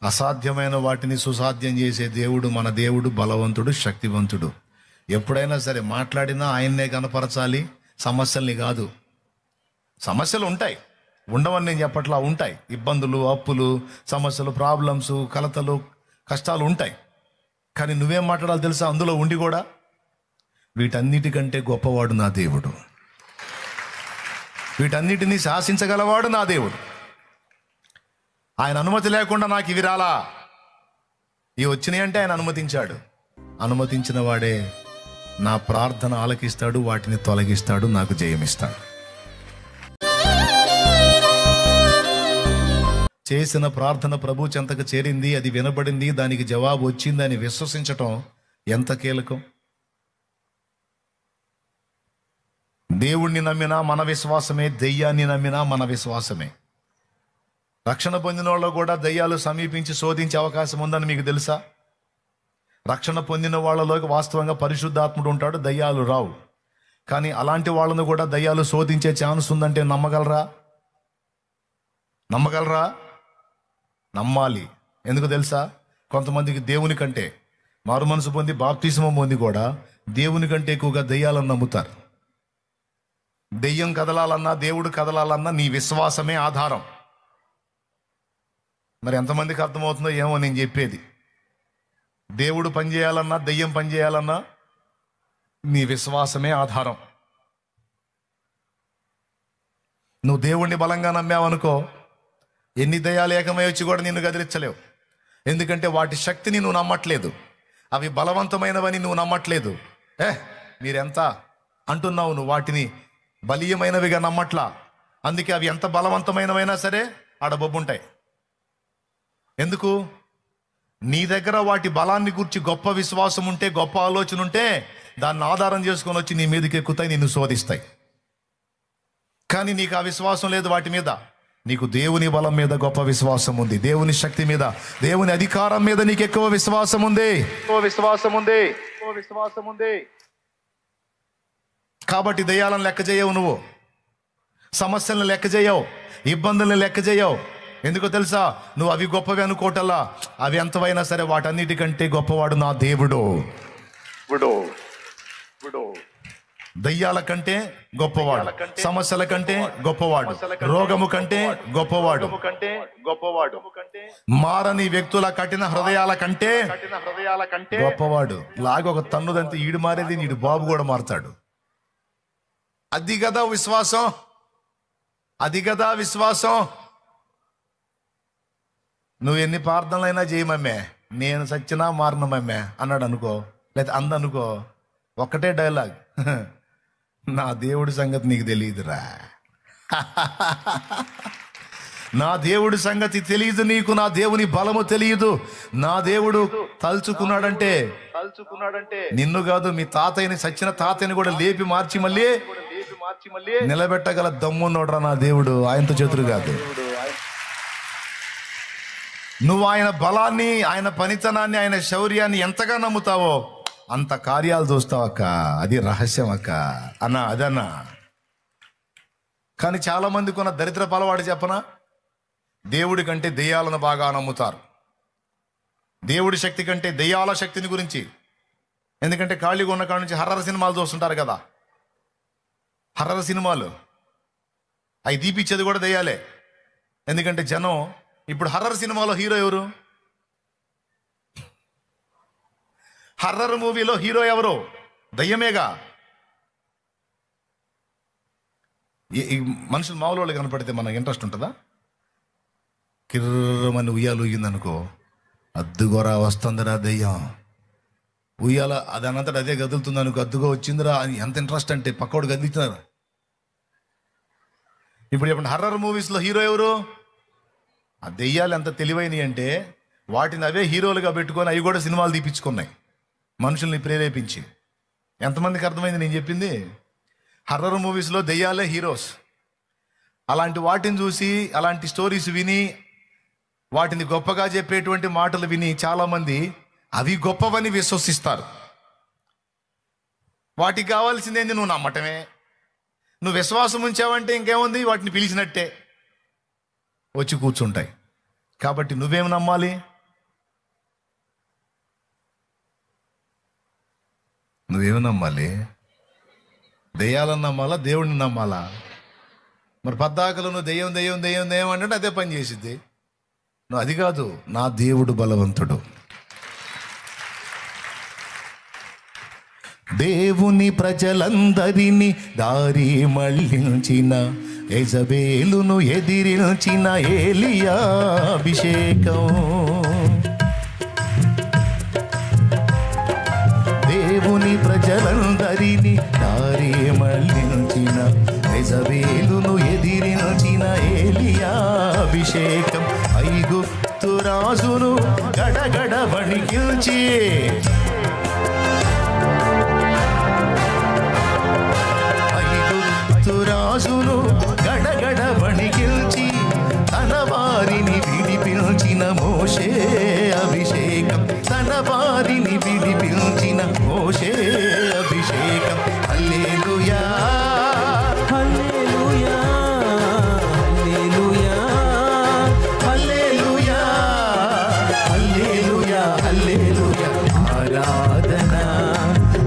అసాధ్యమైన వాటిని సుసాధ్యం చేసే దేవుడు మన దేవుడు బలవంతుడు, శక్తివంతుడు. ఎప్పుడైనా సరే మాట్లాడినా ఆయన్నే కనపరచాలి, సమస్యల్ని కాదు. సమస్యలు ఉంటాయి, ఉండవని నేను చెప్పట్లా, ఉంటాయి. ఇబ్బందులు, అప్పులు, సమస్యలు, ప్రాబ్లమ్స్, కలతలు, కష్టాలు ఉంటాయి. కానీ నువ్వేం మాట్లాడాలి తెలుసా? అందులో ఉండి కూడా వీటన్నిటికంటే గొప్పవాడు నా దేవుడు, వీటన్నిటినీ శాసించగలవాడు నా దేవుడు. ఆయన అనుమతి లేకుండా నాకు ఇవి రాలా, ఇవి వచ్చినాయి అంటే ఆయన అనుమతించాడు. అనుమతించిన వాడే నా ప్రార్థన ఆలకిస్తాడు, వాటిని తొలగిస్తాడు, నాకు జయమిస్తాడు. చేసిన ప్రార్థన ప్రభు చెంతకు చేరింది, అది వినబడింది, దానికి జవాబు వచ్చిందని విశ్వసించటం ఎంత కీలకం. దేవుణ్ణి నమ్మినా మన విశ్వాసమే, దెయ్యాన్ని నమ్మినా మన విశ్వాసమే. రక్షణ పొందిన వాళ్ళు కూడా దెయ్యాలు సమీపించి శోధించే అవకాశం ఉందని మీకు తెలుసా? రక్షణ పొందిన వాళ్ళలోకి వాస్తవంగా పరిశుద్ధాత్ముడు ఉంటాడు, దయ్యాలు రావు. కానీ అలాంటి వాళ్ళను కూడా దయ్యాలు శోధించే ఛాన్స్ ఉందంటే నమ్మగలరా? నమ్మగలరా? నమ్మాలి. ఎందుకు తెలుసా? కొంతమందికి దేవుని కంటే, మారు మనసు పొంది బాప్తిస్మం పొంది కూడా దేవుని కంటే ఎక్కువగా దెయ్యాలను నమ్ముతారు. దెయ్యం కదలాలన్నా, దేవుడు కదలాలన్నా నీ విశ్వాసమే ఆధారం. మరి ఎంతమందికి అర్థమవుతుందో ఏమో నేను చెప్పేది. దేవుడు పనిచేయాలన్నా, దెయ్యం పనిచేయాలన్నా నీ విశ్వాసమే ఆధారం. నువ్వు దేవుణ్ణి బలంగా నమ్మావనుకో, ఎన్ని దయ్యాలు ఏకమై వచ్చి కూడా నిన్ను గదిలించలేవు. ఎందుకంటే వాటి శక్తిని నువ్వు నమ్మట్లేదు, అవి బలవంతమైనవని నువ్వు నమ్మట్లేదు. మీరెంత అంటున్నావు, నువ్వు వాటిని బలీయమైనవిగా నమ్మట్లా. అందుకే అవి ఎంత బలవంతమైనవైనా సరే ఆడబొబ్బుంటాయి. ఎందుకు? నీ దగ్గర వాటి బలాన్ని గురించి గొప్ప విశ్వాసం ఉంటే, గొప్ప ఆలోచన ఉంటే, దాన్ని ఆధారం చేసుకొని వచ్చి నీ మీదకి ఎక్కుతాయి, నిన్ను శోధిస్తాయి. కానీ నీకు ఆ విశ్వాసం లేదు వాటి మీద. నీకు దేవుని బలం మీద గొప్ప విశ్వాసం ఉంది, దేవుని శక్తి మీద, దేవుని అధికారం మీద నీకు ఎక్కువ విశ్వాసం ఉంది, విశ్వాసం ఉంది. కాబట్టి దయ్యాలను లెక్క చేయవు, నువ్వు సమస్యలను లెక్క చేయవు, ఇబ్బందులను లెక్క చేయవు. ఎందుకో తెలుసా? నువ్వు అవి గొప్పవి అనుకోవటల్లా, అవి ఎంతవైనా సరే వాటన్నిటికంటే గొప్పవాడు నా దేవుడు. దయ్యాల కంటే గొప్పవాడు, సమస్యల కంటే గొప్పవాడు, రోగము కంటే గొప్పవాడు, మారని వ్యక్తుల కఠిన హృదయాల కంటే గొప్పవాడు. లాగా ఒక తన్నుదంతే ఈడు మారేది, నీడు బాబు కూడా మారుతాడు. అది కదా విశ్వాసం, అది కదా విశ్వాసం. నువ్వు ఎన్ని ప్రార్థనలైనా చేయమమ్మే, నేను సచ్చినా మారినమమ్మే అన్నాడు అనుకో, లేదా అందనుకో, ఒక్కటే డైలాగ్, నా దేవుడి సంగతి నీకు తెలియదురా. నా దేవుడి సంగతి తెలియదు నీకు, నా దేవుని బలము తెలియదు. నా దేవుడు తలుచుకున్నాడంటే నిన్ను కాదు, మీ తాతయ్యని, సచ్చిన తాతయ్యని కూడా లేపి మార్చి మళ్ళీ నిలబెట్టగల దమ్మున్నోడ్రా నా దేవుడు. ఆయనతో చేతులు కాదు. నువ్వు ఆయన బలాన్ని, ఆయన పనితనాన్ని, ఆయన శౌర్యాన్ని ఎంతగా నమ్ముతావో అంత కార్యాలు చూస్తావు అక్క. అది రహస్యం అక్క అన్నా, అదన్నా. కానీ చాలా మందికి ఉన్న దరిద్ర అలవాటు చెప్పనా? దేవుడి కంటే దెయ్యాలను బాగా నమ్ముతారు. దేవుడి శక్తి కంటే దెయ్యాల శక్తిని గురించి. ఎందుకంటే ఖాళీగా ఉన్న కాడ నుంచి హర్రర్ సినిమాలు చూస్తుంటారు కదా. హర్రర్ సినిమాలు అవి దీపించేది కూడా దెయ్యాలే. ఎందుకంటే జనం ఇప్పుడు హర్రర్ సినిమాలో హీరో ఎవరు? హర్రర్ మూవీలో హీరో ఎవరు? దయ్యమేగా. మనుషులు మామూలు వాళ్ళు కనపడితే మనకు ఇంట్రెస్ట్ ఉంటుందా? కిర్రమని ఉయ్యాలు ఊగిందనుకో, అద్దుగోరా వస్తుందిరా దెయ్యం, ఉయ్యాల అదనంతట అదే గదులుతుంది అనుకో, అద్దుగా వచ్చిందిరా అని ఎంత ఇంట్రెస్ట్ అంటే పక్కోడు గదిలిస్తున్నారు. ఇప్పుడు హర్రర్ మూవీస్లో హీరో ఎవరు? ఆ దెయ్యాలు ఎంత తెలివైనవి అంటే వాటిని అవే హీరోలుగా పెట్టుకొని అవి కూడా సినిమాలు తీపించుకున్నాయి, మనుషుల్ని ప్రేరేపించి. ఎంతమందికి అర్థమైంది నేను చెప్పింది? హర్రర్ మూవీస్లో దెయ్యాలే హీరోస్. అలాంటి వాటిని చూసి, అలాంటి స్టోరీస్ విని, వాటిని గొప్పగా చెప్పేటువంటి మాటలు విని చాలామంది అవి గొప్పవని విశ్వసిస్తారు. వాటికి కావాల్సిందేంది? నువ్వు నమ్మటమే. నువ్వు విశ్వాసం ఉంచావంటే ఇంకేముంది, వాటిని పిలిచినట్టే వచ్చి కూర్చుంటాయి. కాబట్టి నువ్వేం నమ్మాలి? నువ్వేమి నమ్మాలి? దెయ్యాలను నమ్మాలా, దేవుడిని నమ్మాలా? మరి పద్దాకలు నువ్వు దెయ్యం దెయ్యం దెయ్యం దెయ్యం అంటే అదే పని చేసిద్ది. నువ్వు అది కాదు, నా దేవుడు బలవంతుడు. దేవుని ప్రజలందరినీ దారి మళ్ళించిన, యెజబేలును ఎదిరించిన ఏలియా అభిషేకం. దేవుని ప్రజలందరినీ దారి మళ్ళించిన, యెజబేలును ఎదిరించిన ఏలియా అభిషేకం. ఐగుప్తు రాజును గడగడ వణికించి, రాజును గడగడ వణికిల్చి, తన వారిని విడిపించిన మోషే అభిషేకం. తన వారిని విడిపించిన మోషే అభిషేకం. హల్లెలూయా హల్లెలూయా హల్లెలూయా హల్లెలూయా హల్లెలూయా హల్లెలూయా ఆరాధన.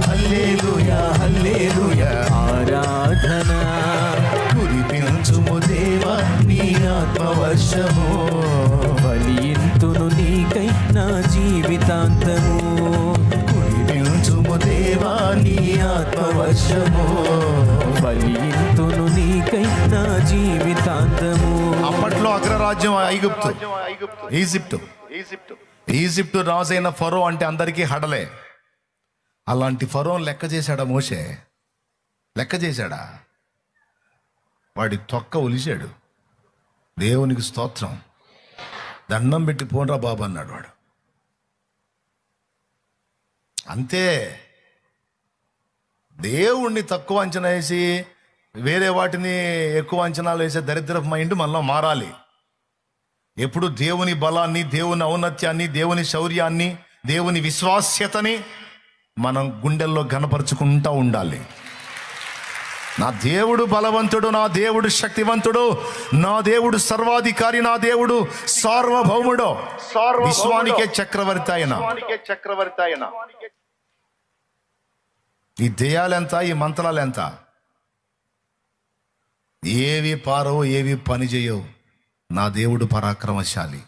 హల్లెలూయా హల్లెలూయా ఆరాధన. కురిపించుము దేవా నీ ఆత్మవర్షము, బలియింతును నీకై నా జీవితాంతము. కురిపించుము దేవా నీ ఆత్మవర్షము, బలియింతును నీకై నా జీవితాంతము. అప్పట్లో అగ్రరాజ్యం ఈజిప్టు రాజైన ఫరో అంటే అందరికీ హడలే. అలాంటి ఫరోని లెక్క చేశాడా మోషే? లెక్క చేశాడా? వాడి తొక్క ఒలిచాడు. దేవునికి స్తోత్రం. దండం పెట్టి పోన్రా బాబు అన్నాడు వాడు. అంతే. దేవుణ్ణి తక్కువ అంచనా వేసి వేరే వాటిని ఎక్కువ అంచనాలు వేసే దరిద్రపు మైండ్ మనలో మారాలి. ఎప్పుడు దేవుని బలాన్ని, దేవుని ఔన్నత్యాన్ని, దేవుని శౌర్యాన్ని, దేవుని విశ్వాస్యతని మనం గుండెల్లో ఘనపరుచుకుంటూ ఉండాలి. నా దేవుడు బలవంతుడు, నా దేవుడు శక్తివంతుడు, నా దేవుడు సర్వాధికారి, నా దేవుడు సార్వభౌముడు, విశ్వానికే చక్రవర్తి ఆయన. ఈ దెయ్యాలెంత, ఈ మంత్రాలెంత? ఏవి పారవు, ఏవి పని చేయవు. నా దేవుడు పరాక్రమశాలి.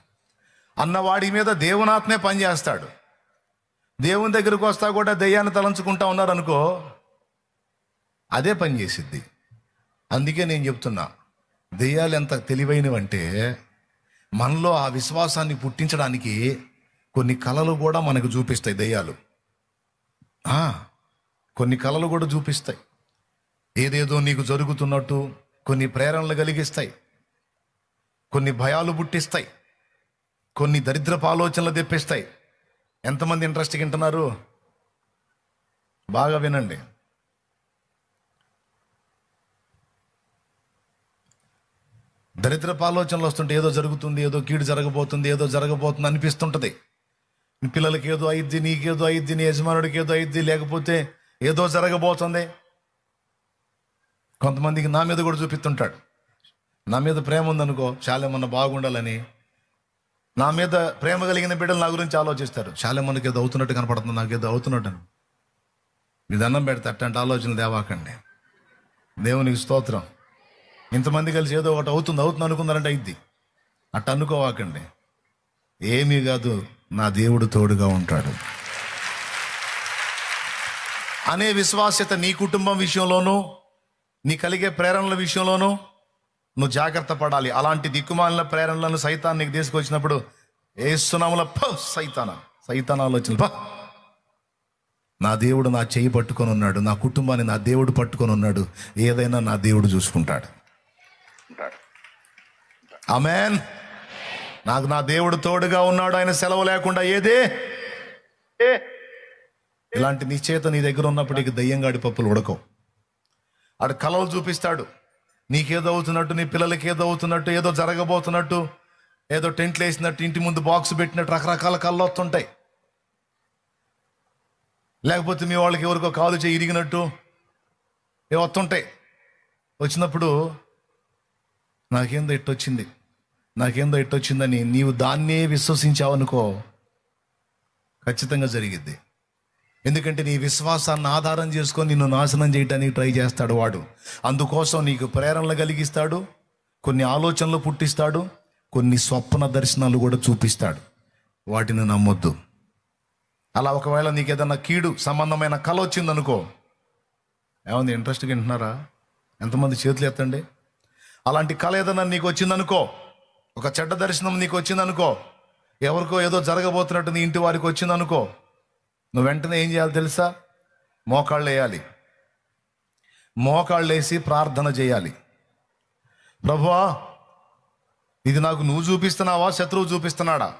అన్నవాడి మీద దేవునాత్మే పనిచేస్తాడు. దేవుని దగ్గరకు వస్తా కూడా దెయ్యాన్ని తలంచుకుంటా ఉన్నారనుకో, అదే పని చేసిద్ది. అందుకే నేను చెప్తున్నా, దెయ్యాలు ఎంత తెలివైనవంటే మనలో ఆ విశ్వాసాన్ని పుట్టించడానికి కొన్ని కళలు కూడా మనకు చూపిస్తాయి. దెయ్యాలు కొన్ని కళలు కూడా చూపిస్తాయి. ఏదేదో నీకు జరుగుతున్నట్టు కొన్ని ప్రేరణలు కలిగిస్తాయి, కొన్ని భయాలు పుట్టిస్తాయి, కొన్ని దరిద్రపు ఆలోచనలు తెప్పిస్తాయి. ఎంతమంది ఇంట్రెస్ట్గా వింటున్నారు? బాగా వినండి. దరిద్రపు ఆలోచనలు వస్తుంటే ఏదో జరుగుతుంది, ఏదో కీడు జరగబోతుంది, ఏదో జరగబోతుంది అనిపిస్తుంటుంది. పిల్లలకి ఏదో అయిద్ది, నీకేదో అయిద్ది, నీ యజమానుడికి ఏదో అయిద్ది, లేకపోతే ఏదో జరగబోతుంది. కొంతమందికి నా మీద కూడా చూపిస్తుంటాడు. నా మీద ప్రేమ ఉందనుకో, చాలేమన్నా బాగుండాలని. నా మీద ప్రేమ కలిగిన బిడ్డలు నా గురించి ఆలోచిస్తారు. చాలేమన్నకి ఏదో అవుతున్నట్టు కనపడుతుంది, నాకు ఏదో అవుతున్నట్టు అని. మీ దండం పెడితే అట్లాంటి ఆలోచనలు దేవాకండి. దేవునికి స్తోత్రం. ఇంతమంది కలిసి ఏదో ఒకటి అవుతుంది అనుకున్నారంటే అయిద్ది. అట్ట అనుకోవాకండి. ఏమీ కాదు, నా దేవుడు తోడుగా ఉంటాడు అనే విశ్వాస్యత నీ కుటుంబం విషయంలోనూ, నీ కలిగే ప్రేరణల విషయంలోనూ నువ్వు జాగ్రత్త పడాలి. అలాంటి దిక్కుమాలిన ప్రేరణలను సైతాన్ నీకు తీసుకొచ్చినప్పుడు ఏసునామములో సైతాన్ ఆలోచనలు నా దేవుడు నా చెయ్యి పట్టుకొని ఉన్నాడు, నా కుటుంబాన్ని నా దేవుడు పట్టుకొని ఉన్నాడు, ఏదైనా నా దేవుడు చూసుకుంటాడు. ఆమేన్. నాకు నా దేవుడు తోడుగా ఉన్నాడు, ఆయన సెలవు లేకుండా ఏదే. ఇలాంటి నిశ్చయత నీ దగ్గర ఉన్నప్పటికీ దయ్యంగాడి పప్పులు ఉడకవు. ఆడు కలలు చూపిస్తాడు. నీకేదో అవుతున్నట్టు, నీ పిల్లలకి ఏదో అవుతున్నట్టు, ఏదో జరగబోతున్నట్టు, ఏదో టెంట్లు వేసినట్టు, ఇంటి ముందు బాక్స్ పెట్టినట్టు రకరకాల కళ్ళు వస్తుంటాయి. లేకపోతే మీ వాళ్ళకి ఎవరికో కాలు చేయి ఇరిగినట్టు ఏ వస్తుంటాయి. వచ్చినప్పుడు నాకేందో ఇట్టొచ్చిందని నీవు దాన్నే విశ్వసించావనుకో, ఖచ్చితంగా జరిగిద్ది. ఎందుకంటే నీ విశ్వాసాన్ని ఆధారం చేసుకొని నిన్ను నాశనం చేయడానికి ట్రై చేస్తాడు వాడు. అందుకోసం నీకు ప్రేరణలు కలిగిస్తాడు, కొన్ని ఆలోచనలు పుట్టిస్తాడు, కొన్ని స్వప్న దర్శనాలు కూడా చూపిస్తాడు. వాటిని నమ్మొద్దు. అలా ఒకవేళ నీకు ఏదన్నా కీడు సంబంధమైన కళ వచ్చిందనుకో, ఏమంది ఇంట్రెస్ట్గా వింటున్నారా? ఎంతమంది చేతులు ఎత్తండి. అలాంటి కళ ఏదన్నా నీకు వచ్చిందనుకో, ఒక చెడ్డ దర్శనం నీకు వచ్చిందనుకో, ఎవరికో ఏదో జరగబోతున్నట్టు నీ ఇంటి వారికి వచ్చిందనుకో, నువ్వు వెంటనే ఏం చేయాలి తెలుసా? మోకాళ్ళు వేయాలి. మోకాళ్ళు వేసి ప్రార్థన చేయాలి. ప్రభువా, ఇది నాకు నువ్వు చూపిస్తున్నావా, శత్రువు చూపిస్తున్నాడా?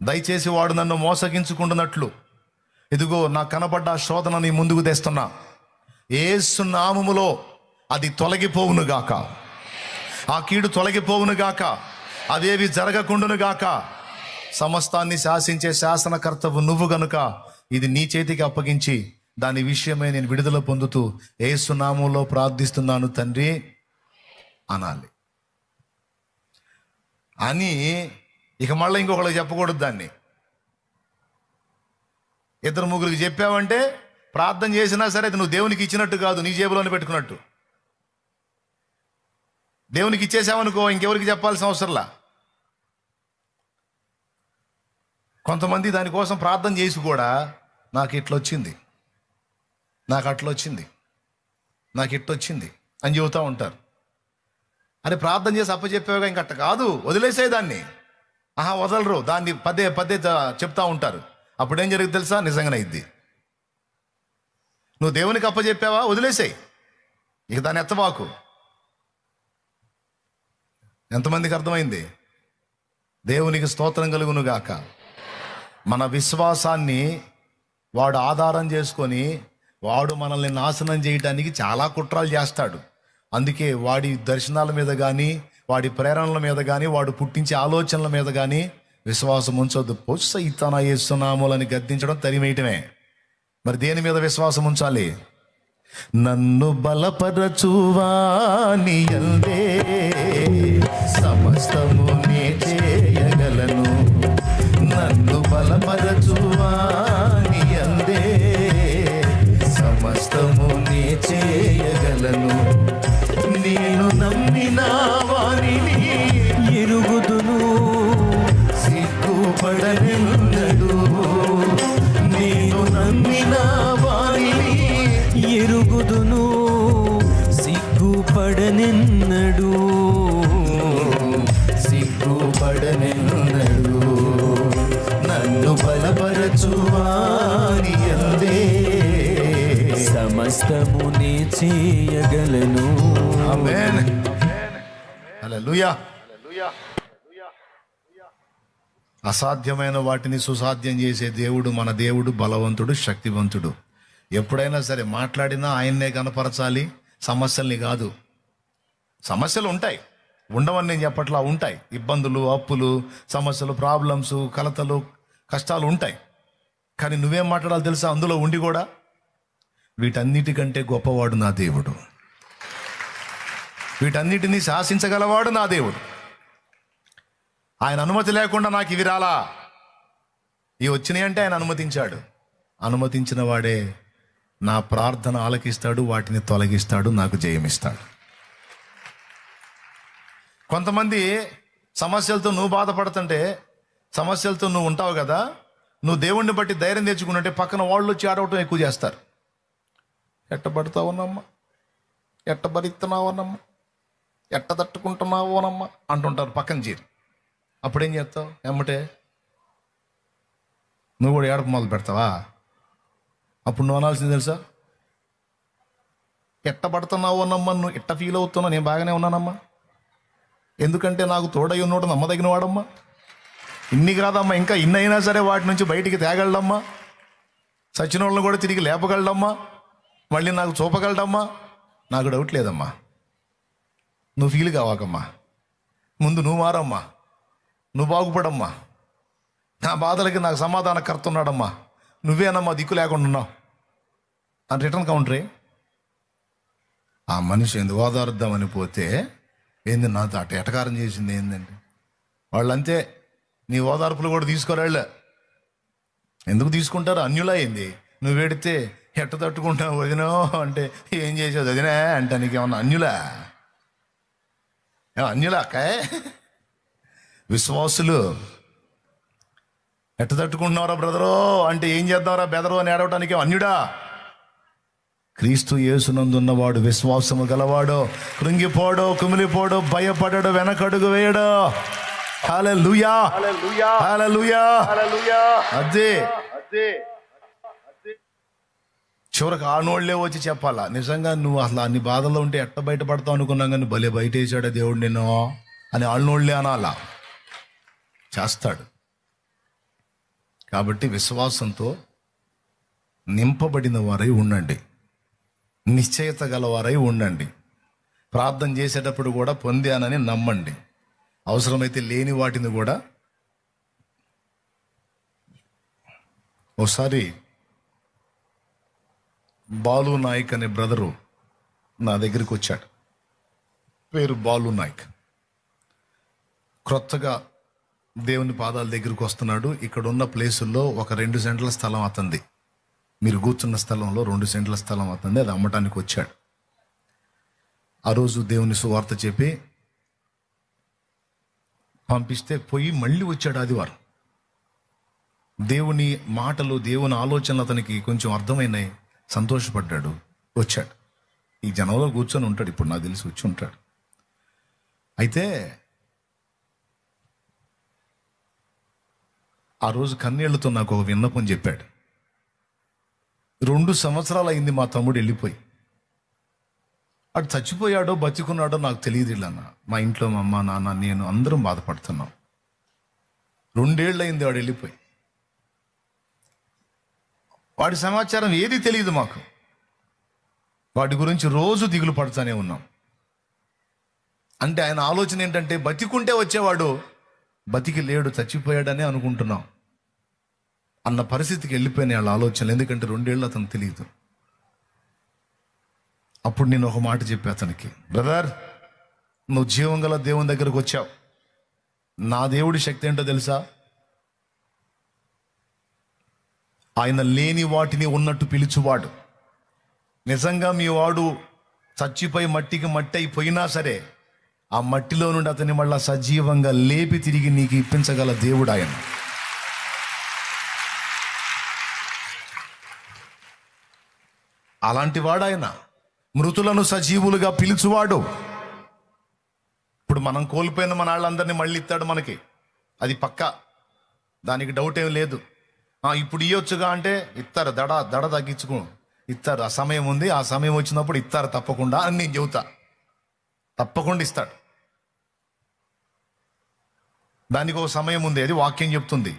దయచేసి వాడు నన్ను మోసగించుకుంటున్నట్లు ఇదిగో నా కనబడ్డ శోధన నీ ముందుకు తెస్తున్నా. యేసు నామములో అది తొలగిపోవును గాక, ఆ కీడు తొలగిపోవును గాక, అదేవి జరగకుండును గాక. సమస్తాన్ని శాసించే శాసనకర్తవు నువ్వు గనుక ఇది నీ చేతికి అప్పగించి దాని విషయమై నేను విడుదల పొందుతూ యేసు నామములో ప్రార్థిస్తున్నాను తండ్రి అనాలి. అని ఇక మళ్ళీ ఇంకొకరికి చెప్పకూడదు. దాన్ని ఇద్దరు ముగ్గురికి చెప్పావంటే ప్రార్థన చేసినా సరే అది నువ్వు దేవునికి ఇచ్చినట్టు కాదు, నీ జేబులోనే పెట్టుకున్నట్టు. దేవునికి ఇచ్చేసావనుకో ఇంకెవరికి చెప్పాల్సిన అవసరంలా. కొంతమంది దానికోసం ప్రార్థన చేసి కూడా నాకు ఇట్లొచ్చింది, నాకు అట్లొచ్చింది, నాకు ఇట్టొచ్చింది అని చెబుతూ ఉంటారు. అని ప్రార్థన చేసి అప్పచెప్పావుగా ఇంకట్ట కాదు, వదిలేసేదాన్ని. వదలరు, దాన్ని పదే పదే చెప్తా ఉంటారు. అప్పుడేం జరుగుతుంది తెలుసా? నిజంగానే అయింది. నువ్వు దేవునికి అప్పచెప్పావా, వదిలేసాయి, ఇక దాన్ని ఎత్తవాకు. ఎంతమందికి అర్థమైంది? దేవునికి స్తోత్రం కలుగును గాక. మన విశ్వాసాన్ని వాడు ఆధారం చేసుకొని వాడు మనల్ని నాశనం చేయడానికి చాలా కుట్రలు చేస్తాడు. అందుకే వాడి దర్శనాల మీద కానీ, వాడి ప్రేరణల మీద కానీ, వాడు పుట్టించే ఆలోచనల మీద కానీ విశ్వాసం ఉంచొద్దు. సైతాన యేసునామములని గద్దించడం, తరిమేయటమే. మరి దేని మీద విశ్వాసం ఉంచాలి? నన్ను బలపరచువాని యందే సమస్తము నే చేయగలను. నన్ను బలపరచువాని యందే సమస్తము నే చేయగలను. నేను నమ్మిన వారిని ఎరుగుదును, సిగ్గుపడనెన్నడు. నేను నమ్మిన వారిని ఎరుగుదును, సిగ్గుపడనెన్నడు, సిగ్గుపడనెన్నడు. నన్ను బలపరచువాని యందే సమస్తము నే చేయగలను. ఆమేన్. హల్లెలూయా. అసాధ్యమైన వాటిని సుసాధ్యం చేసే దేవుడు మన దేవుడు బలవంతుడు, శక్తివంతుడు. ఎప్పుడైనా సరే మాట్లాడినా ఆయన్నే కనపరచాలి, సమస్యల్ని కాదు. సమస్యలు ఉంటాయి, ఉండవని నేను చెప్పట్లా, ఉంటాయి. ఇబ్బందులు, అప్పులు, సమస్యలు, ప్రాబ్లమ్స్, కలతలు, కష్టాలు ఉంటాయి. కానీ నువ్వేం మాట్లాడాలి తెలుసా? అందులో ఉండి కూడా వీటన్నిటికంటే గొప్పవాడు నా దేవుడు, వీటన్నిటినీ శాసించగలవాడు నా దేవుడు. ఆయన అనుమతి లేకుండా నాకు ఇవి రాలా, ఇవి వచ్చినాయి అంటే ఆయన అనుమతించాడు. అనుమతించిన వాడే నా ప్రార్థన ఆలకిస్తాడు, వాటిని తొలగిస్తాడు, నాకు జయమిస్తాడు. కొంతమంది సమస్యలతో నువ్వు బాధపడుతుంటే, సమస్యలతో నువ్వు ఉంటావు కదా, నువ్వు దేవుణ్ణి బట్టి ధైర్యం తెచ్చుకున్నట్టే పక్కన వాళ్ళు వచ్చి ఆడవటం ఎక్కువ చేస్తారు. ఎట్టబడతావునమ్మా, ఎట్ట భరిస్తున్నావునమ్మా, ఎట్ట తట్టుకుంటున్నావునమ్మా అంటుంటారు పక్కన చేరి. అప్పుడేం చేస్తావు? ఎమ్మటే నువ్వు కూడా ఏడప మొదలు పెడతావా? అప్పుడు నువ్వు అనాల్సింది తెలుసా? ఎట్ట పడుతున్నావు అన్నమ్మా, నువ్వు ఎట్ట ఫీల్ అవుతున్నావు, నేను బాగానే ఉన్నానమ్మా, ఎందుకంటే నాకు తోడై ఉన్నోడు నమ్మదగిన వాడమ్మా. ఇన్ని కాదమ్మా, ఇంకా ఇన్ని అయినా సరే వాటి నుంచి బయటికి తేగలడమ్మా, సచిన వాళ్ళని కూడా తిరిగి లేపగలడమ్మా, మళ్ళీ నాకు చూపగలడమ్మా. నాకు డౌట్ లేదమ్మా, నువ్వు ఫీల్ కావాకమ్మా, ముందు నువ్వు మారమ్మా, నువ్వు బాగుపడమ్మా. నా బాధలకి నాకు సమాధానకర్త ఉన్నాడమ్మా, నువ్వేనమ్మా దిక్కు లేకుండా ఉన్నావు అని రిటర్న్ కౌంటరే. ఆ మనిషి ఎందుకు ఓదారుద్దామని పోతే ఏంది నాతో అటు ఎటకారం చేసింది ఏందండి? వాళ్ళంతే, నీ ఓదార్పులు కూడా తీసుకోరాళ్ళే. ఎందుకు తీసుకుంటారు? అన్యులా అయింది. నువ్వు పెడితే ఎట్ట తట్టుకుంటావు వదినో అంటే ఏం చేసావు వదినా అంటే నీకేమన్నా అన్యులా కాయ విశ్వాసులు ఎట్ట తట్టుకుంటున్నారా బ్రదరో అంటే ఏం చేద్దాంరా బెదరు అని ఏడవటానికి అన్యుడా? క్రీస్తు యేసునందున్నవాడు విశ్వాసము గలవాడు, కృంగిపోడు, కుమిలిపోడు, భయపడడు, వెనకడుగు వేయడు. హల్లెలూయా, హల్లెలూయా. అదే చివరికి ఆనోళ్లే వచ్చి చెప్పాలా, నిజంగా నువ్వు అసలు అన్ని బాధల్లో ఉంటే ఎట్ట బయటపడతావు అనుకున్నాం కానీ భలే బయట వేసాడు దేవుడు నిన్ను అని ఆనోళ్లే అనాలా. చేస్తాడు. కాబట్టి విశ్వాసంతో నింపబడిన వారై ఉండండి, నిశ్చయత గలవారై ఉండండి. ప్రార్థన చేసేటప్పుడు కూడా పొందానని నమ్మండి. అవసరమైతే లేని వాటిని కూడా. ఒకసారి బాలు నాయక్ అనే బ్రదరు నా దగ్గరికి వచ్చాడు. పేరు బాలు నాయక్. క్రొత్తగా దేవుని పాదాల దగ్గరికి వస్తున్నాడు. ఇక్కడ ఉన్న ప్లేసుల్లో ఒక 2 సెంట్ల స్థలం అతంది. మీరు కూర్చున్న స్థలంలో 2 సెంట్ల స్థలం అతంది. అది అమ్మటానికి వచ్చాడు. ఆ రోజు దేవుని సువార్త చెప్పి పంపిస్తే పోయి మళ్ళీ వచ్చాడు ఆదివారం. దేవుని మాటలు, దేవుని ఆలోచనలు అతనికి కొంచెం అర్థమైనాయి. సంతోషపడ్డాడు, వచ్చాడు. ఈ జనంలో కూర్చొని ఉంటాడు. ఇప్పుడు నాకు తెలిసి వచ్చి ఉంటాడు. అయితే ఆ రోజు కన్నీళ్లతో నాకు ఒక విన్నపం చెప్పాడు. 2 సంవత్సరాలు అయింది మా తమ్ముడు వెళ్ళిపోయి. అటు చచ్చిపోయాడో బతికున్నాడో నాకు తెలియదు. ఇల్లన్న మా ఇంట్లో మా అమ్మ, నాన్న, నేను అందరం బాధపడుతున్నాం. 2 ఏళ్ళు అయింది వాడు వెళ్ళిపోయి. వాడి సమాచారం ఏది తెలియదు మాకు. వాటి గురించి రోజు దిగులు పడుతూనే ఉన్నాం. అంటే ఆయన ఆలోచన ఏంటంటే బతికుంటే వచ్చేవాడు, బతికి లేడు, చచ్చిపోయాడనే అనుకుంటున్నాం అన్న పరిస్థితికి వెళ్ళిపోయినాయి వాళ్ళ ఆలోచనలు. ఎందుకంటే 2 ఏళ్ళు అతను తెలియదు. అప్పుడు నేను ఒక మాట చెప్పా అతనికి, బ్రదర్, నువ్వు జీవం గల దేవుని దగ్గరకు వచ్చావు. నా దేవుడి శక్తి ఏంటో తెలుసా? ఆయన లేని వాటిని ఉన్నట్టు పిలుచువాడు. నిజంగా మీ వాడు చచ్చిపోయి మట్టికి మట్టి అయిపోయినా సరే ఆ మట్టిలో నుండి అతన్ని మళ్ళా సజీవంగా లేపి తిరిగి నీకు ఇప్పించగల దేవుడు ఆయన. అలాంటి వాడు ఆయన. మృతులను సజీవులుగా పిలుచువాడు. ఇప్పుడు మనం కోల్పోయిన మన వాళ్ళందరినీ మళ్ళీ ఇస్తాడు మనకి, అది పక్కా, దానికి డౌట్ ఏం లేదు. ఇప్పుడు ఇవ్వచ్చుగా అంటే ఇస్తారు, దడ తగ్గించుకో ఇస్తారు. ఆ సమయం ఉంది, ఆ సమయం వచ్చినప్పుడు ఇస్తారు తప్పకుండా అని నేను చెబుతా. తప్పకుండా ఇస్తాడు. దానికి ఒక సమయం ఉంది, అది వాక్యం చెప్తుంది.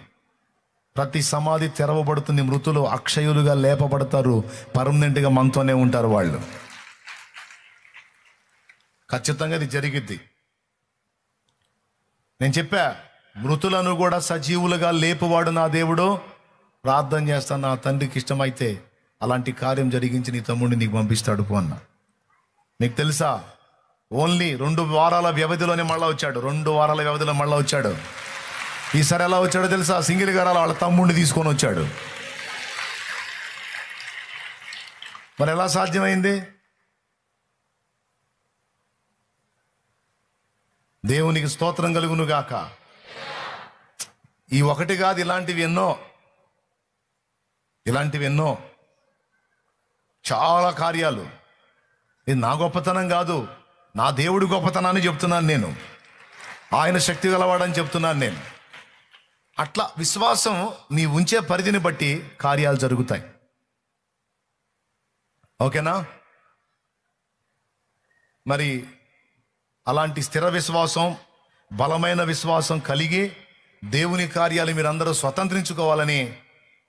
ప్రతి సమాధి తెరవబడుతుంది, మృతులు అక్షయులుగా లేపబడతారు, పర్మనెంట్గా మనతోనే ఉంటారు వాళ్ళు. ఖచ్చితంగా అది జరిగిద్ది. నేను చెప్పా, మృతులను కూడా సజీవులుగా లేపువాడు నా దేవుడు. ప్రార్థన చేస్తాను, నా తండ్రికి ఇష్టమైతే అలాంటి కార్యం జరిగించి నీ తమ్ముడిని నీకు పంపిస్తాడు పో అన్న. నీకు తెలుసా, ఓన్లీ 2 వారాల వ్యవధిలోనే మళ్ళా వచ్చాడు. 2 వారాల వ్యవధిలో మళ్ళా వచ్చాడు. ఈసారి ఎలా వచ్చాడో తెలుసా? సింగిల్ గారాల వాళ్ళ తమ్ముడిని తీసుకొని వచ్చాడు. మరి ఎలా సాధ్యమైంది? దేవునికి స్తోత్రం కలుగును గాక. ఈ ఒకటి కాదు, ఇలాంటివి ఎన్నో చాలా కార్యాలు. ఇది నా గొప్పతనం కాదు, నా దేవుడి గొప్పతనాన్ని చెప్తున్నాను నేను. ఆయన శక్తి గలవాడని చెప్తున్నాను నేను. అట్లా విశ్వాసం నీ ఉంచే పరిధిని బట్టి కార్యాలు జరుగుతాయి. ఓకేనా? మరి అలాంటి స్థిర విశ్వాసం, బలమైన విశ్వాసం కలిగి దేవుని కార్యాలు మీరందరూ స్వతంత్రించుకోవాలని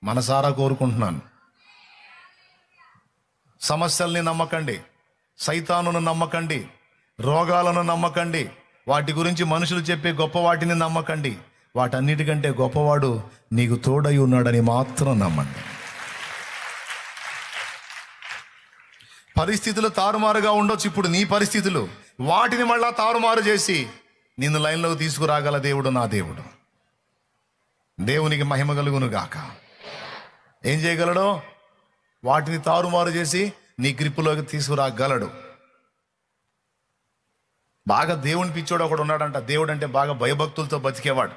మనసారా కోరుకుంటున్నాను. సమస్యల్ని నమ్మకండి, సైతానును నమ్మకండి, రోగాలను నమ్మకండి, వాటి గురించి మనుషులు చెప్పే గొప్ప వాటిని నమ్మకండి. వాటన్నిటికంటే గొప్పవాడు నీకు తోడై ఉన్నాడని మాత్రం నమ్మండి. పరిస్థితులు తారుమారుగా ఉండొచ్చు. ఇప్పుడు నీ పరిస్థితులు, వాటిని మళ్ళా తారుమారు చేసి నిన్ను లైన్లోకి తీసుకురాగల దేవుడు నా దేవుడు. దేవునికి మహిమ కలుగును గాక. ఏం చేయగలడు? వాటిని తారుమారు చేసి నీ గ్రిప్పులోకి తీసుకురాగలడు. బాగా దేవుని పిచ్చోడు ఒకడు ఉన్నాడంట. దేవుడు అంటే బాగా భయభక్తులతో బతికేవాడు.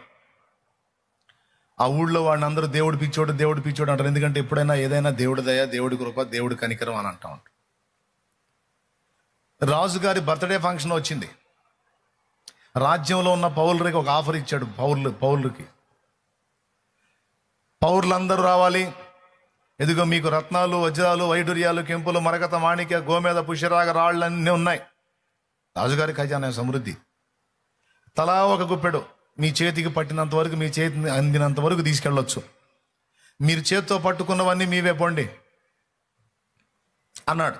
ఆ ఊళ్ళో వాడిని అందరూ దేవుడు పిచ్చోడు అంటారు. ఎందుకంటే ఎప్పుడైనా ఏదైనా దేవుడి దయ, దేవుడి కృప, దేవుడి కనికరం అని అంటా ఉంటారు. రాజుగారి బర్త్డే ఫంక్షన్ వచ్చింది. రాజ్యంలో ఉన్న పౌరులకి ఒక ఆఫర్ ఇచ్చాడు. పౌరులకి పౌరులందరూ రావాలి, ఎదుగో మీకు రత్నాలు, వజ్రాలు, వైడూర్యాలు, కెంపులు, మరకత, మాణిక్య, గోమేద, పుష్యరాగ రాళ్ళన్నీ ఉన్నాయి. రాజుగారి ఖజానా సమృద్ధి. తలా ఒక గుప్పెడు మీ చేతికి పట్టినంత వరకు, మీ చేతిని అందినంత వరకు తీసుకెళ్ళొచ్చు. మీరు చేత్తో పట్టుకున్నవన్నీ మీవే పొండి అన్నాడు.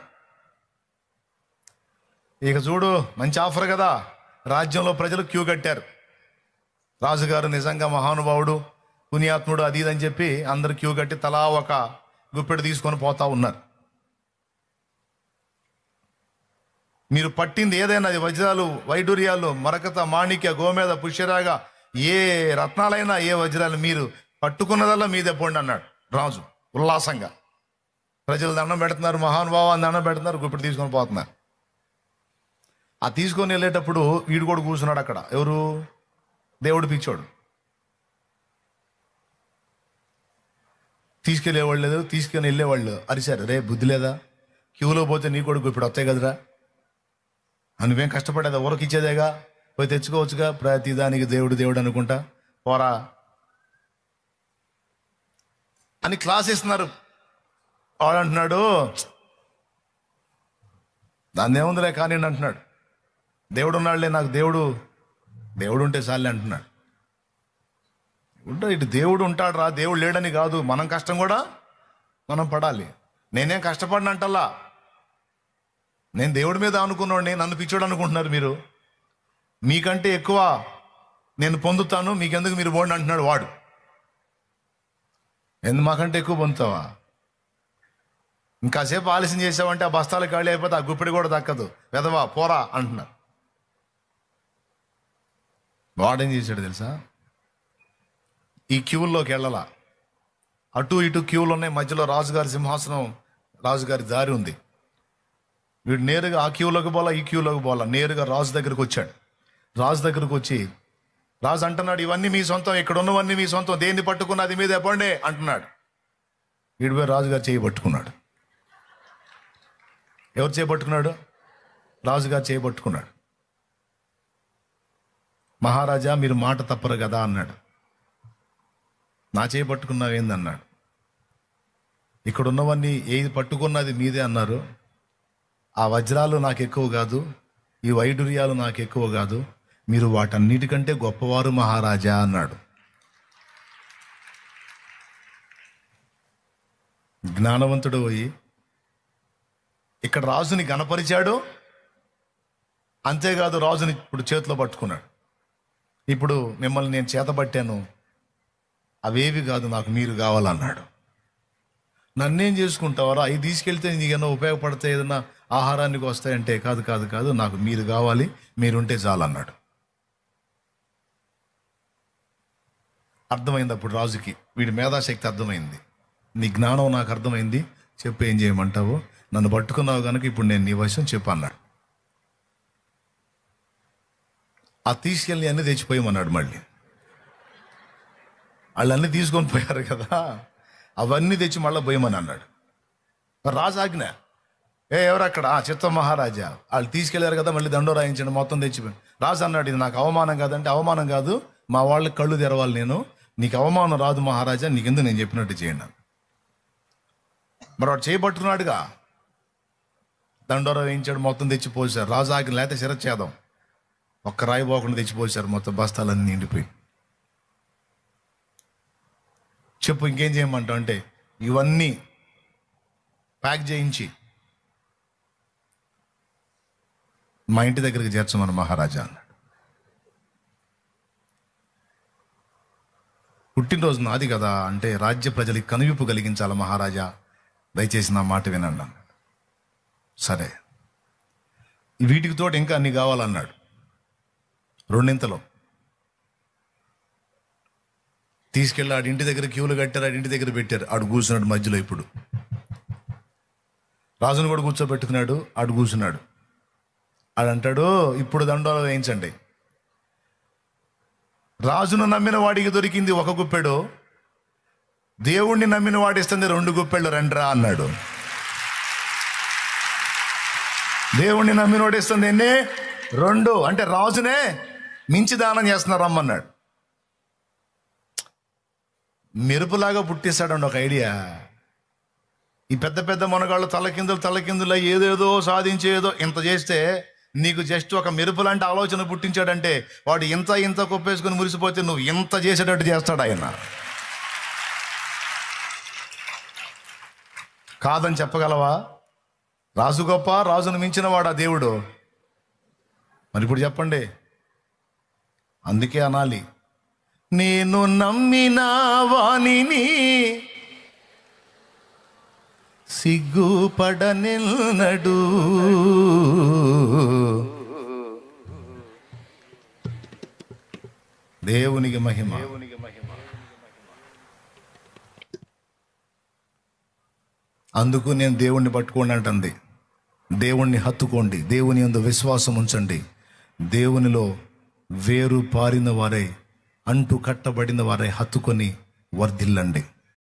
ఇక చూడు, మంచి ఆఫర్ కదా. రాజ్యంలో ప్రజలు క్యూ కట్టారు. రాజుగారు నిజంగా మహానుభావుడు, పుణ్యాత్ముడు, అది ఇదని చెప్పి అందరు క్యూ కట్టి తలా ఒక గుప్పెడు తీసుకొని పోతా ఉన్నారు. మీరు పట్టింది ఏదైనా, అది వజ్రాలు, వైడూర్యాలు, మరకత, మాణిక్య, గోమేద, పుష్యరాగ, ఏ రత్నాలైనా, ఏ వజ్రాలు, మీరు పట్టుకున్నదల్లా మీదే పోండి అన్నాడు రాజు ఉల్లాసంగా. ప్రజలు దండం పెడుతున్నారు, మహానుభావాన్ని దండం పెడుతున్నారు, గుప్పెడు తీసుకొని పోతున్నారు. ఆ తీసుకొని వెళ్ళేటప్పుడు వీడు కూడా కూర్చున్నాడు అక్కడ. ఎవరు? దేవుడు పిచ్చోడు. తీసుకెళ్ళేవాళ్ళు లేదు, తీసుకొని వెళ్ళేవాళ్ళు అరిశారు, రే బుద్ధి లేదా, క్యూలో పోతే నీ కొడుకు ఇప్పుడు వస్తాయి కదరా, నువ్వేం కష్టపడేదా, ఊరికి ఇచ్చేదేగా, పోయి తెచ్చుకోవచ్చుగా, ప్రతిదానికి దేవుడు దేవుడు అనుకుంటా పోరా అని క్లాస్ ఇస్తున్నారు. వాడు అంటున్నాడు, దాన్ని ఏముందిలే కానీ అంటున్నాడు. దేవుడు ఉన్నాడులే, నాకు దేవుడు ఉంటే చాలే అంటున్నాడు. ఇటు దేవుడు ఉంటాడు రా, దేవుడు లేడని కాదు, మనం కష్టం కూడా మనం పడాలి. నేనేం కష్టపడినంటల్లా, నేను దేవుడి మీద అనుకున్నాడు, నన్ను పిచ్చోడు అనుకుంటున్నారు మీరు. మీకంటే ఎక్కువ నేను పొందుతాను, మీకెందుకు మీరు పోండి అంటున్నాడు వాడు. మాకంటే ఎక్కువ పొందుతావా? ఇంకాసేపు ఆలస్యం చేసావంటే ఆ బస్తాలు ఖాళీ అయిపోతే ఆ గుప్పిడి కూడా దక్కదు, వెదవా పోరా అంటున్నారు. వాడేం చేశాడు తెలుసా? ఈ క్యూల్లోకి వెళ్ళాల. అటు ఇటు క్యూలు ఉన్నాయి, మధ్యలో రాజుగారి సింహాసనం, రాజుగారి దారి ఉంది. వీడు నేరుగా ఆ క్యూలోకి పోలా, ఈ క్యూలోకి పోలా, నేరుగా రాజు దగ్గరకు వచ్చాడు. రాజు దగ్గరకు వచ్చి రాజు అంటున్నాడు, ఇవన్నీ మీ సొంతం, ఇక్కడ ఉన్నవన్నీ మీ సొంతం, దేన్ని పట్టుకున్నది మీదే పోండి అంటున్నాడు. వీడు పోయి రాజుగారు చేయబట్టుకున్నాడు. ఎవరు చేయబట్టుకున్నాడు? రాజుగారు చేయబట్టుకున్నాడు. మహారాజా మీరు మాట తప్పరు కదా అన్నాడు. నా చేయి పట్టుకున్నావు ఏందన్నాడు. ఇక్కడ ఉన్నవన్నీ ఏది పట్టుకున్నది మీదే అన్నారు. ఆ వజ్రాలు నాకు ఎక్కువ కాదు, ఈ వైడూర్యాలు నాకు ఎక్కువ కాదు, మీరు వాటన్నిటికంటే గొప్పవారు మహారాజా అన్నాడు. జ్ఞానవంతుడు పోయి ఇక్కడ రాజుని గణపరిచాడు. అంతేకాదు, రాజుని ఇప్పుడు చేతిలో పట్టుకున్నాడు. ఇప్పుడు మిమ్మల్ని నేను చేతబట్టాను, అవేవి కాదు, నాకు మీరు కావాలన్నాడు. నన్నేం చేసుకుంటావారా, అవి తీసుకెళ్తే నీకేమన్నా ఉపయోగపడతాయి, ఏదన్నా ఆహారానికి వస్తాయంటే కాదు కాదు కాదు, నాకు మీరు కావాలి, మీరుంటే చాలన్నాడు. అర్థమైంది అప్పుడు రాజుకి, వీడి మేధాశక్తి అర్థమైంది. నీ జ్ఞానం నాకు అర్థమైంది, చెప్పు ఏం చేయమంటావు, నన్ను పట్టుకున్నావు కనుక ఇప్పుడు నేను నీ వశం చెప్పు అన్నాడు. ఆ తీసుకెళ్ళి అన్నీ తెచ్చిపోయామన్నాడు. మళ్ళీ వాళ్ళు అన్నీ తీసుకొని పోయారు కదా, అవన్నీ తెచ్చి మళ్ళీ పోయమని అన్నాడు. రాజు ఆజ్ఞ, ఎవరక్కడ? చిత్త మహారాజా, వాళ్ళు తీసుకెళ్లారు కదా, మళ్ళీ దండో రాయించండి, మొత్తం తెచ్చిపోయాను. రాజు అన్నాడు, ఇది నాకు అవమానం కాదంటే, అవమానం కాదు, మా వాళ్ళకి కళ్ళు తెరవాలి నేను, నీకు అవమానం రాదు మహారాజా, నీకెందుకు నేను చెప్పినట్టు చేయండి. మరి వాడు చేయబట్టుకున్నాడుగా, దండోరా వేయించాడు, మొత్తం తెచ్చిపోసారు. రాజు ఆజ్ఞ, లేకపోతే శిరచ్ఛేదం, ఒక్క రాయి పోకుండా తెచ్చిపోసారు, మొత్తం బస్తాలన్నీ నిండిపోయి. చెప్పు ఇంకేం చేయమంటావు అంటే, ఇవన్నీ ప్యాక్ చేయించి మా ఇంటి దగ్గరికి చేర్చమని మహారాజా అన్నాడు. పుట్టినరోజు నాది కదా అంటే, రాజ్య ప్రజలకి కనువిప్పు కలిగించాలి మహారాజా, దయచేసి నా మాట వినండి అన్నాడు. సరే, వీటికి తోటి ఇంకా అన్ని కావాలన్నాడు. రెండింతలో తీసుకెళ్ళి ఆడి ఇంటి దగ్గర క్యూలు కట్టారు, ఆడి ఇంటి దగ్గర పెట్టారు. ఆడు కూర్చున్నాడు మధ్యలో. ఇప్పుడు రాజును కూడా కూర్చోబెట్టుకున్నాడు. ఆడు కూర్చున్నాడు. ఆడంటాడు, ఇప్పుడు దండోరా వేయించండి. రాజును నమ్మిన వాడికి దొరికింది ఒక గుప్పెడు, దేవుణ్ణి నమ్మిన వాడిస్తుంది 2 గుప్పెళ్ళు రండిరా అన్నాడు. దేవుణ్ణి నమ్మిన వాడిస్తుంది ఎన్ని? 2. అంటే రాజునే మించి దానం చేస్తున్నారు రమ్మన్నాడు. మెరుపులాగా పుట్టిస్తాడండి ఒక ఐడియా. ఈ పెద్ద పెద్ద మనగాళ్ళు తలకిందులు ఏదేదో సాధించేదో ఇంత చేస్తే నీకు జస్ట్ ఒక మెరుపు లాంటి ఆలోచన పుట్టించాడంటే వాడు ఇంత కొప్పేసుకొని మురిసిపోతే నువ్వు ఇంత చేసేటట్టు చేస్తాడు ఆయన. కాదని చెప్పగలవా? రాజు గొప్ప, రాజును మించిన వాడా దేవుడు? మరి ఇప్పుడు చెప్పండి. అందుకే అనాలి, నేను నమ్మిన వానిని సిగ్గుపడనెన్నడు. దేవునికి మహిమ. అందుకు నేను దేవుణ్ణి పట్టుకోండి అంటుంది. దేవుణ్ణి హత్తుకోండి, దేవుని యందు విశ్వాసం ఉంచండి, దేవునిలో వేరు పారిన వారై, అంటు కట్టబడిన వారై హత్తుకొని వర్ధిల్లండి.